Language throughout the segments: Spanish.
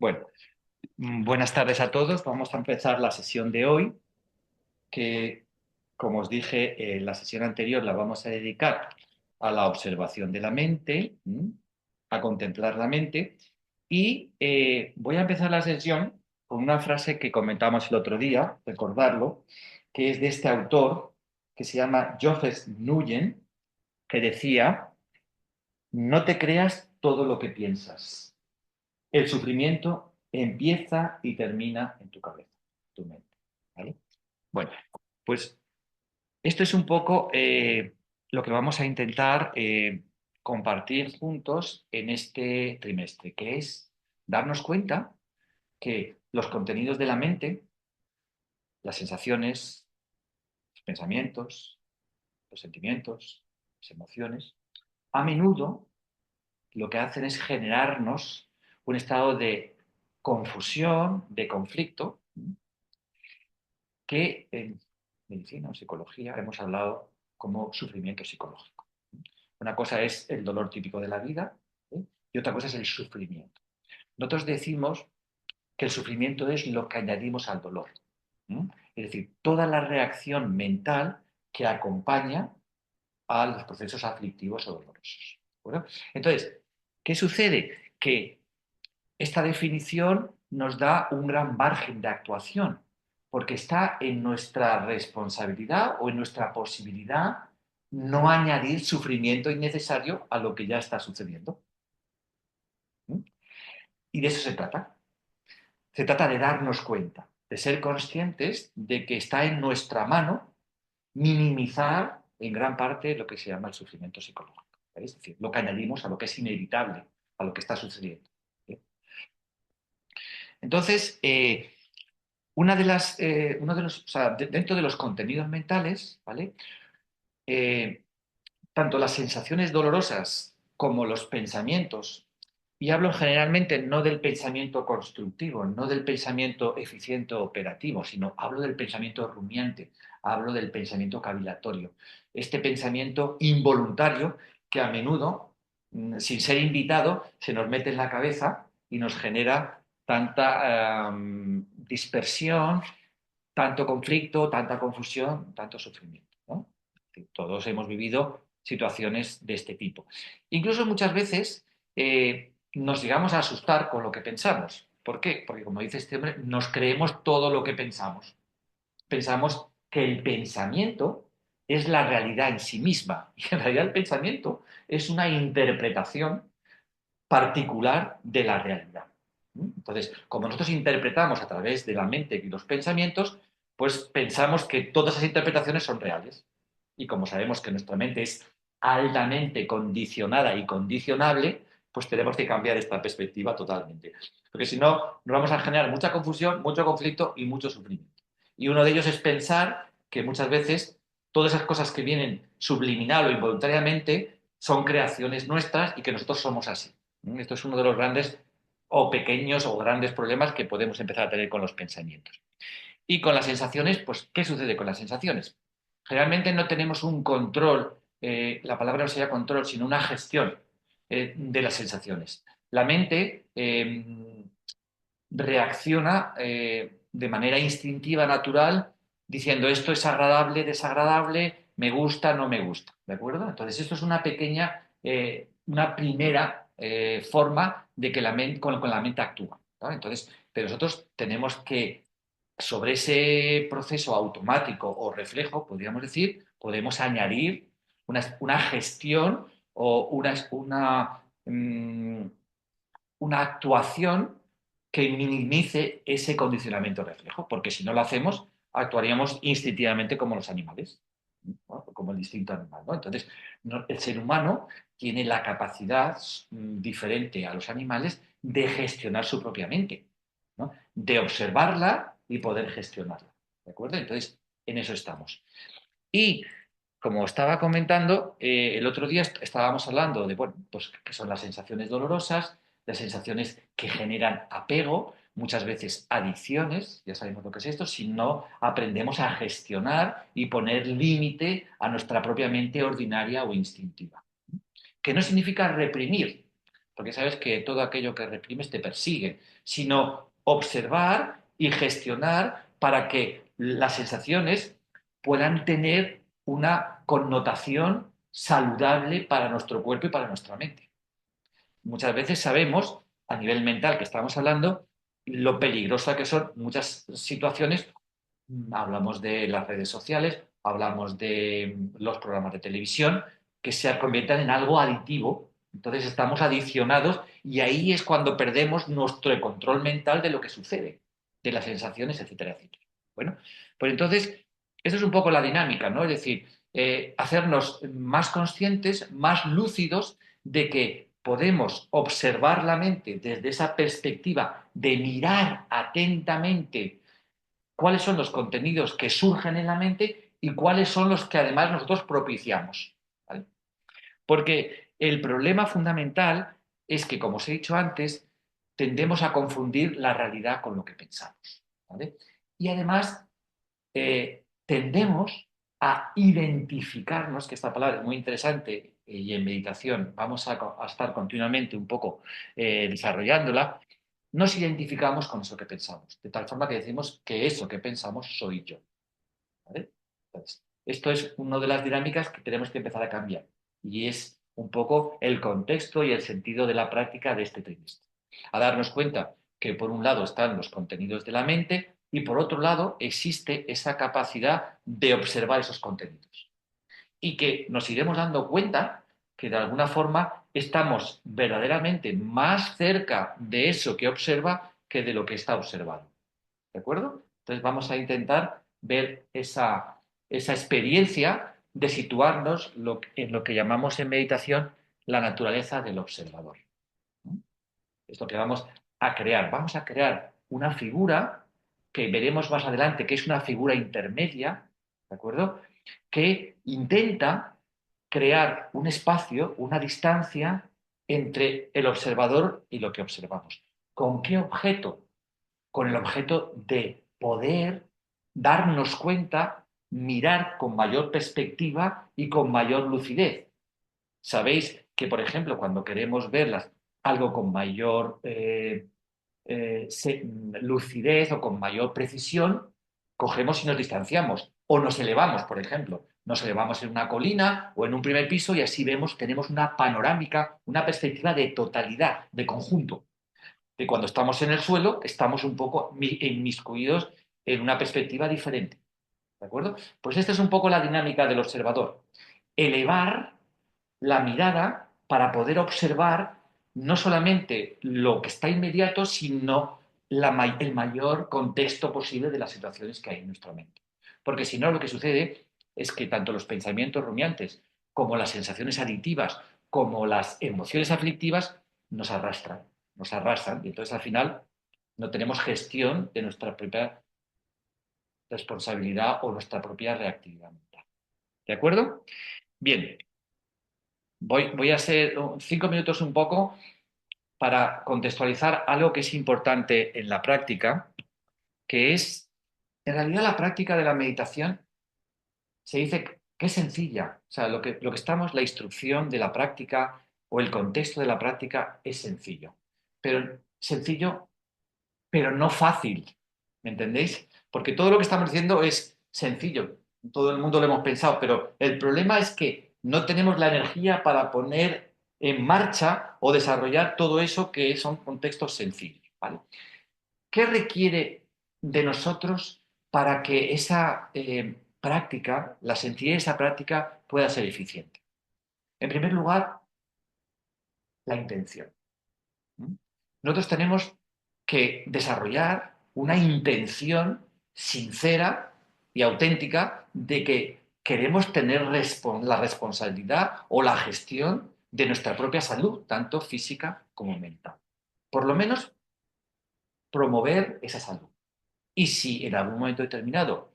Bueno, buenas tardes a todos. Vamos a empezar la sesión de hoy, que, como os dije, la sesión anterior la vamos a dedicar a la observación de la mente, a contemplar la mente, y voy a empezar la sesión con una frase que comentamos el otro día, recordarlo, que es de este autor que se llama Joseph Nguyen, que decía: no te creas todo lo que piensas. El sufrimiento empieza y termina en tu cabeza, tu mente. ¿Vale? Bueno, pues esto es un poco lo que vamos a intentar compartir juntos en este trimestre, que es darnos cuenta que los contenidos de la mente, las sensaciones, los pensamientos, los sentimientos, las emociones, a menudo lo que hacen es generarnos un estado de confusión, de conflicto, que en medicina o psicología hemos hablado como sufrimiento psicológico. Una cosa es el dolor típico de la vida, ¿eh? Y otra cosa es el sufrimiento. Nosotros decimos que el sufrimiento es lo que añadimos al dolor. ¿Eh? Es decir, toda la reacción mental que acompaña a los procesos aflictivos o dolorosos. ¿Bueno? Entonces, ¿qué sucede? Que esta definición nos da un gran margen de actuación, porque está en nuestra responsabilidad o en nuestra posibilidad no añadir sufrimiento innecesario a lo que ya está sucediendo. ¿Mm? Y de eso se trata. Se trata de darnos cuenta, de ser conscientes de que está en nuestra mano minimizar en gran parte lo que se llama el sufrimiento psicológico. Es decir, lo que añadimos a lo que es inevitable, a lo que está sucediendo. Entonces, uno de los, o sea, dentro de los contenidos mentales, ¿vale? Eh, Tanto las sensaciones dolorosas como los pensamientos, y hablo generalmente no del pensamiento constructivo, no del pensamiento eficiente o operativo, sino hablo del pensamiento rumiante, hablo del pensamiento cavilatorio, este pensamiento involuntario que a menudo, sin ser invitado, se nos mete en la cabeza y nos genera tanta dispersión, tanto conflicto, tanta confusión, tanto sufrimiento, ¿no? Todos hemos vivido situaciones de este tipo. Incluso muchas veces nos llegamos a asustar con lo que pensamos. ¿Por qué? Porque, como dice este hombre, nos creemos todo lo que pensamos. Pensamos que el pensamiento es la realidad en sí misma. Y en realidad el pensamiento es una interpretación particular de la realidad. Entonces, como nosotros interpretamos a través de la mente y los pensamientos, pues pensamos que todas esas interpretaciones son reales. Y como sabemos que nuestra mente es altamente condicionada y condicionable, pues tenemos que cambiar esta perspectiva totalmente. Porque si no, nos vamos a generar mucha confusión, mucho conflicto y mucho sufrimiento. Y uno de ellos es pensar que muchas veces todas esas cosas que vienen subliminal o involuntariamente son creaciones nuestras y que nosotros somos así. Esto es uno de los grandes o pequeños o grandes problemas que podemos empezar a tener con los pensamientos. Y con las sensaciones, pues, ¿qué sucede con las sensaciones? Generalmente no tenemos un control, la palabra no sería control, sino una gestión de las sensaciones. La mente reacciona de manera instintiva, natural, diciendo esto es agradable, desagradable, me gusta, no me gusta. ¿De acuerdo? Entonces, esto es una pequeña, una primera forma de que con la mente actúa. ¿No? Entonces, pero nosotros tenemos que, sobre ese proceso automático o reflejo, podríamos decir, podemos añadir una gestión o una actuación que minimice ese condicionamiento reflejo, porque si no lo hacemos, actuaríamos instintivamente como los animales, ¿no? Como el instinto animal, ¿no? Entonces, el ser humano tiene la capacidad diferente a los animales de gestionar su propia mente, ¿no? De observarla y poder gestionarla. ¿De acuerdo? Entonces, en eso estamos. Y como estaba comentando, el otro día estábamos hablando de, bueno, pues qué son las sensaciones dolorosas, las sensaciones que generan apego, muchas veces adicciones, ya sabemos lo que es esto, si no aprendemos a gestionar y poner límite a nuestra propia mente ordinaria o instintiva. Que no significa reprimir, porque sabes que todo aquello que reprimes te persigue, sino observar y gestionar para que las sensaciones puedan tener una connotación saludable para nuestro cuerpo y para nuestra mente. Muchas veces sabemos, a nivel mental que estamos hablando, lo peligrosa que son muchas situaciones. Hablamos de las redes sociales, hablamos de los programas de televisión, que se conviertan en algo aditivo. Entonces estamos adicionados y ahí es cuando perdemos nuestro control mental de lo que sucede, de las sensaciones, etcétera, etcétera. Bueno, pues entonces, esto es un poco la dinámica, ¿no? Es decir, hacernos más conscientes, más lúcidos de que podemos observar la mente desde esa perspectiva de mirar atentamente cuáles son los contenidos que surgen en la mente y cuáles son los que además nosotros propiciamos. ¿Vale? Porque el problema fundamental es que, como os he dicho antes, tendemos a confundir la realidad con lo que pensamos. ¿Vale? Y además tendemos a identificarnos, que esta palabra es muy interesante y en meditación vamos a estar continuamente un poco desarrollándola, nos identificamos con eso que pensamos, de tal forma que decimos que eso que pensamos soy yo. ¿Vale? Entonces, esto es una de las dinámicas que tenemos que empezar a cambiar y es un poco el contexto y el sentido de la práctica de este trimestre. A darnos cuenta que por un lado están los contenidos de la mente y por otro lado existe esa capacidad de observar esos contenidos y que nos iremos dando cuenta que de alguna forma estamos verdaderamente más cerca de eso que observa que de lo que está observado. ¿De acuerdo? Entonces vamos a intentar ver esa experiencia de situarnos en lo que llamamos en meditación la naturaleza del observador. ¿No? Es lo que vamos a crear. Vamos a crear una figura que veremos más adelante, que es una figura intermedia, ¿de acuerdo? Que intenta crear un espacio, una distancia entre el observador y lo que observamos. ¿Con qué objeto? Con el objeto de poder darnos cuenta, mirar con mayor perspectiva y con mayor lucidez. Sabéis que, por ejemplo, cuando queremos ver algo con mayor lucidez o con mayor precisión, cogemos y nos distanciamos o nos elevamos, por ejemplo. Nos elevamos en una colina o en un primer piso y así vemos, tenemos una panorámica, una perspectiva de totalidad, de conjunto. Que cuando estamos en el suelo estamos un poco inmiscuidos en una perspectiva diferente. ¿De acuerdo? Pues esta es un poco la dinámica del observador. Elevar la mirada para poder observar no solamente lo que está inmediato, sino el mayor contexto posible de las situaciones que hay en nuestra mente. Porque si no, lo que sucede es que tanto los pensamientos rumiantes como las sensaciones aditivas, como las emociones aflictivas, nos arrastran, nos arrastran. Y entonces al final no tenemos gestión de nuestra propia responsabilidad o nuestra propia reactividad mental. ¿De acuerdo? Bien, voy a hacer 5 minutos un poco para contextualizar algo que es importante en la práctica, que es, en realidad la práctica de la meditación se dice que es sencilla. O sea, lo que estamos, la instrucción de la práctica o el contexto de la práctica es sencillo. Pero sencillo, pero no fácil. ¿Me entendéis? Porque todo lo que estamos diciendo es sencillo. Todo el mundo lo hemos pensado, pero el problema es que no tenemos la energía para poner en marcha o desarrollar todo eso que son contextos sencillos. ¿Vale? ¿Qué requiere de nosotros para que esa práctica, la sencillez de esa práctica, pueda ser eficiente? En primer lugar, la intención. ¿Mm? Nosotros tenemos que desarrollar una intención sincera y auténtica de que queremos tener la responsabilidad o la gestión de nuestra propia salud, tanto física como mental. Por lo menos promover esa salud. Y si en algún momento determinado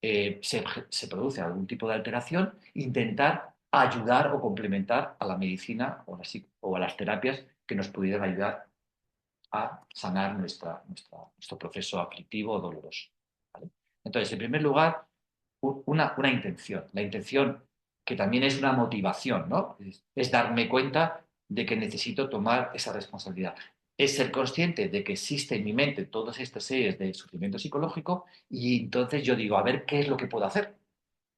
se produce algún tipo de alteración, intentar ayudar o complementar a la medicina o a las terapias que nos pudieran ayudar a sanar nuestro proceso aflictivo o doloroso. ¿Vale? Entonces, en primer lugar, una intención. La intención que también es una motivación, ¿no? Es darme cuenta de que necesito tomar esa responsabilidad. Es ser consciente de que existe en mi mente todas estas series de sufrimiento psicológico y entonces yo digo, a ver, ¿qué es lo que puedo hacer?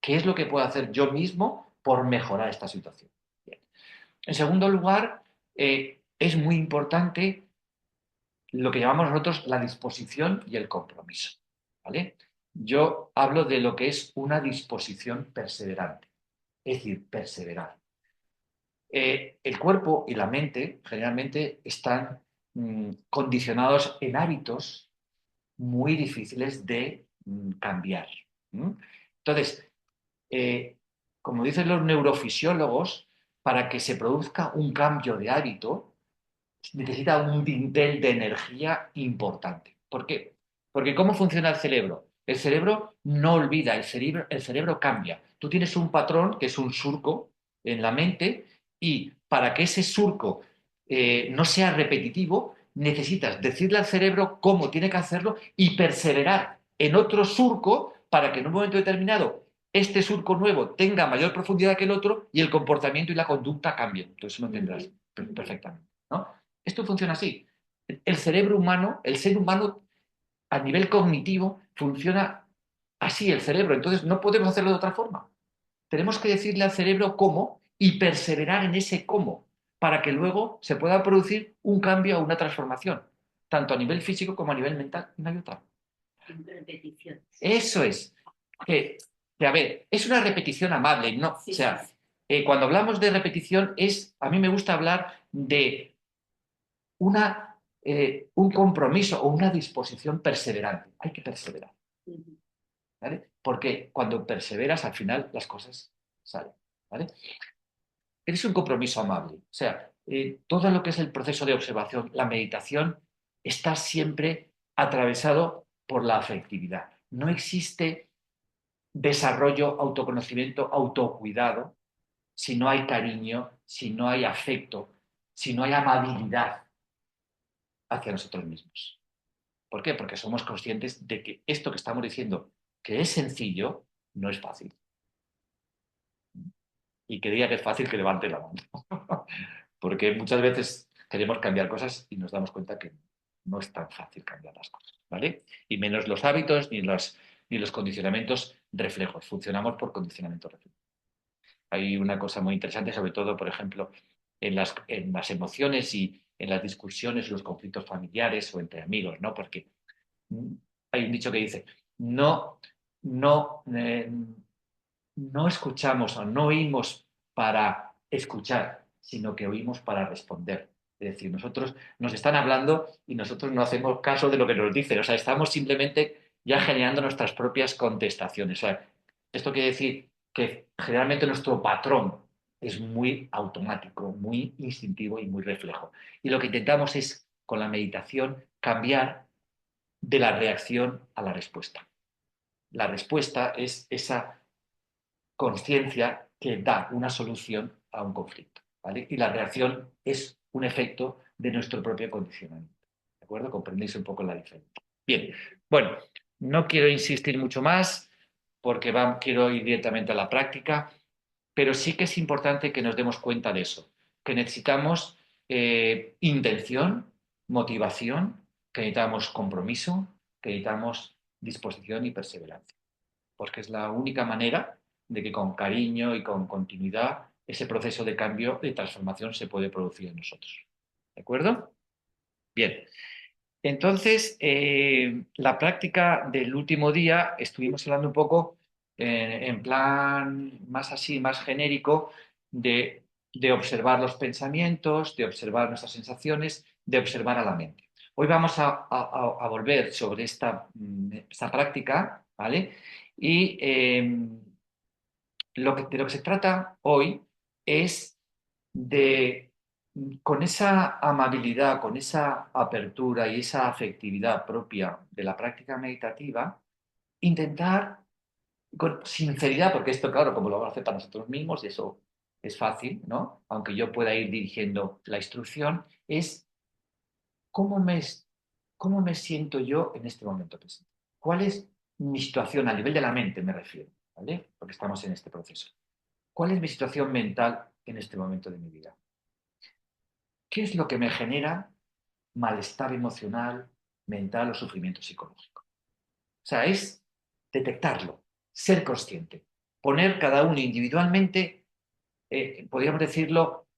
¿Qué es lo que puedo hacer yo mismo por mejorar esta situación? Bien. En segundo lugar, es muy importante lo que llamamos nosotros la disposición y el compromiso. ¿Vale? Yo hablo de lo que es una disposición perseverante, es decir, perseverar. El cuerpo y la mente generalmente están condicionados en hábitos muy difíciles de cambiar. ¿Mm? Entonces, eh, como dicen los neurofisiólogos, para que se produzca un cambio de hábito, necesita un dintel de energía importante. ¿Por qué? Porque ¿cómo funciona el cerebro? El cerebro no olvida, el cerebro cambia. Tú tienes un patrón que es un surco en la mente y para que ese surco no sea repetitivo, necesitas decirle al cerebro cómo tiene que hacerlo y perseverar en otro surco para que en un momento determinado este surco nuevo tenga mayor profundidad que el otro y el comportamiento y la conducta cambien. Entonces lo entenderás perfectamente, ¿no? Esto funciona así. El cerebro humano, el ser humano a nivel cognitivo funciona así el cerebro. Entonces no podemos hacerlo de otra forma. Tenemos que decirle al cerebro cómo y perseverar en ese cómo para que luego se pueda producir un cambio o una transformación, tanto a nivel físico como a nivel mental. No hay otra. Repetición. Eso es. A ver, es una repetición amable, ¿no? Sí, O sea, sí, sí. cuando hablamos de repetición a mí me gusta hablar de un compromiso o una disposición perseverante. Hay que perseverar, ¿vale? Porque cuando perseveras, al final las cosas salen, ¿vale? Es un compromiso amable. O sea, todo lo que es el proceso de observación, la meditación, está siempre atravesado por la afectividad. No existe desarrollo, autoconocimiento, autocuidado si no hay cariño, si no hay afecto, si no hay amabilidad hacia nosotros mismos. ¿Por qué? Porque somos conscientes de que esto que estamos diciendo, que es sencillo, no es fácil. Y que diga que es fácil, que levante la mano. Porque muchas veces queremos cambiar cosas y nos damos cuenta que no es tan fácil cambiar las cosas, ¿vale? Y menos los hábitos ni los condicionamientos reflejos. Funcionamos por condicionamiento reflejo. Hay una cosa muy interesante, sobre todo, por ejemplo, en las emociones y en las discusiones, los conflictos familiares o entre amigos, ¿no? Porque hay un dicho que dice, no, no, no escuchamos o no oímos para escuchar, sino que oímos para responder. Es decir, nosotros nos están hablando y nosotros no hacemos caso de lo que nos dicen. O sea, estamos simplemente ya generando nuestras propias contestaciones. O sea, esto quiere decir que generalmente nuestro patrón es muy automático, muy instintivo y muy reflejo. Y lo que intentamos es, con la meditación, cambiar de la reacción a la respuesta. La respuesta es esa conciencia que da una solución a un conflicto, ¿vale? Y la reacción es un efecto de nuestro propio condicionamiento. ¿De acuerdo? ¿Comprendéis un poco la diferencia? Bien, bueno, no quiero insistir mucho más porque quiero ir directamente a la práctica, pero sí que es importante que nos demos cuenta de eso, que necesitamos intención, motivación, que necesitamos compromiso, que necesitamos disposición y perseverancia, porque es la única manera de que con cariño y con continuidad ese proceso de cambio, de transformación se puede producir en nosotros. ¿De acuerdo? Bien. Entonces, la práctica del último día estuvimos hablando un poco en plan más así, más genérico, de observar los pensamientos, de observar nuestras sensaciones, de observar a la mente. Hoy vamos a volver sobre esta práctica, ¿vale? Y de lo que se trata hoy es de, con esa amabilidad, con esa apertura y esa afectividad propia de la práctica meditativa, intentar, con sinceridad, porque esto, claro, como lo vamos a hacer para nosotros mismos, y eso es fácil, ¿no? Aunque yo pueda ir dirigiendo la instrucción, es cómo me, cómo me siento yo en este momento presente. ¿Cuál es mi situación a nivel de la mente, me refiero, ¿vale? Porque estamos en este proceso. ¿Cuál es mi situación mental en este momento de mi vida? ¿qué es lo que me genera malestar emocional, mental o sufrimiento psicológico? O sea, es detectarlo, ser consciente, poner cada uno individualmente, podríamos decirlo,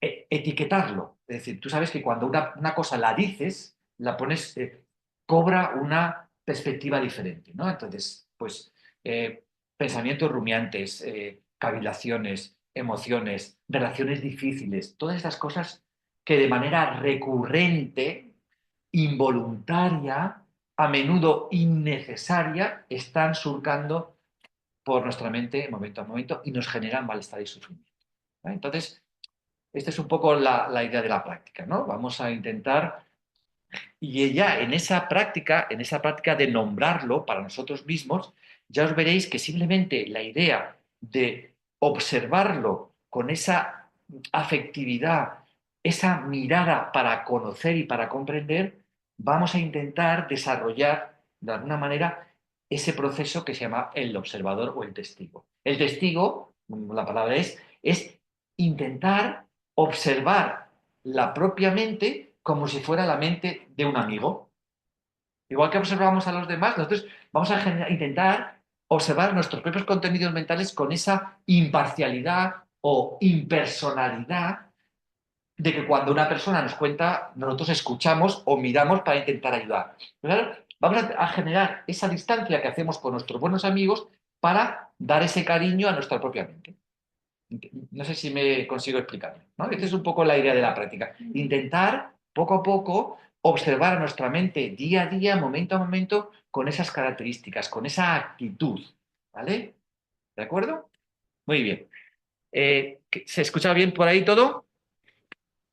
etiquetarlo. Es decir, tú sabes que cuando una cosa la dices, la pones, cobra una perspectiva diferente, ¿no? Entonces, pues, eh, pensamientos rumiantes, cavilaciones, emociones, relaciones difíciles, todas estas cosas que de manera recurrente, involuntaria, a menudo innecesaria, están surcando por nuestra mente momento a momento y nos generan malestar y sufrimiento. ¿Vale? Entonces, esta es un poco la idea de la práctica, ¿no? Vamos a intentar, y ya en esa práctica de nombrarlo para nosotros mismos, ya os veréis que simplemente la idea de observarlo con esa afectividad, esa mirada para conocer y para comprender, vamos a intentar desarrollar de alguna manera ese proceso que se llama el observador o el testigo. El testigo, la palabra es intentar observar la propia mente como si fuera la mente de un amigo. Igual que observamos a los demás, nosotros vamos a intentar observar nuestros propios contenidos mentales con esa imparcialidad o impersonalidad de que cuando una persona nos cuenta, nosotros escuchamos o miramos para intentar ayudar. Pero claro, vamos a generar esa distancia que hacemos con nuestros buenos amigos para dar ese cariño a nuestra propia mente. No sé si me consigo explicar, ¿no? Esta es un poco la idea de la práctica. Intentar, poco a poco, observar a nuestra mente día a día, momento a momento, con esas características, con esa actitud. ¿Vale? ¿De acuerdo? Muy bien. ¿Se escucha bien por ahí todo?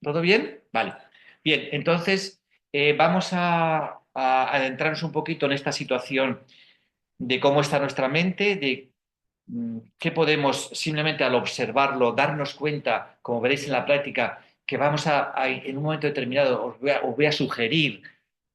¿Todo bien? Vale. Bien, entonces vamos a adentrarnos un poquito en esta situación de cómo está nuestra mente, de qué podemos simplemente al observarlo, darnos cuenta, como veréis en la práctica, que vamos en un momento determinado, os voy a sugerir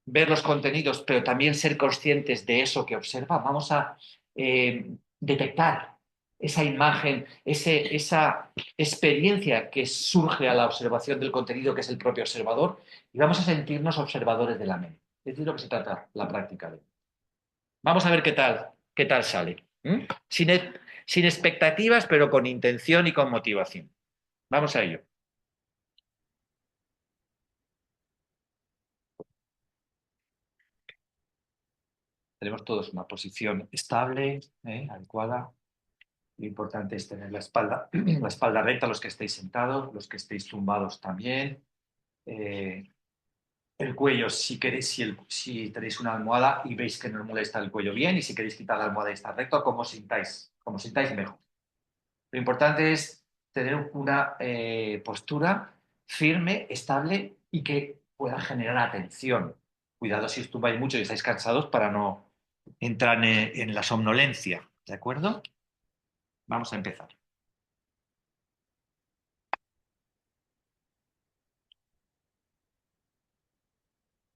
ver los contenidos, pero también ser conscientes de eso que observa. Vamos a detectar esa imagen, esa experiencia que surge a la observación del contenido, que es el propio observador, y vamos a sentirnos observadores de la mente. Es de lo que se trata la práctica de. Vamos a ver qué tal sale. ¿Mm? Sin expectativas, pero con intención y con motivación. Vamos a ello. Tenemos todos una posición estable, adecuada. Lo importante es tener la espalda recta, los que estéis sentados, los que estéis tumbados también. Eh, el cuello, si queréis, si tenéis una almohada y veis que no os molesta el cuello bien, y si queréis quitar la almohada y estar recto, como sintáis mejor. Lo importante es tener una postura firme, estable y que pueda generar atención. Cuidado si os tumbáis mucho y estáis cansados para no entrar en la somnolencia. ¿De acuerdo? Vamos a empezar.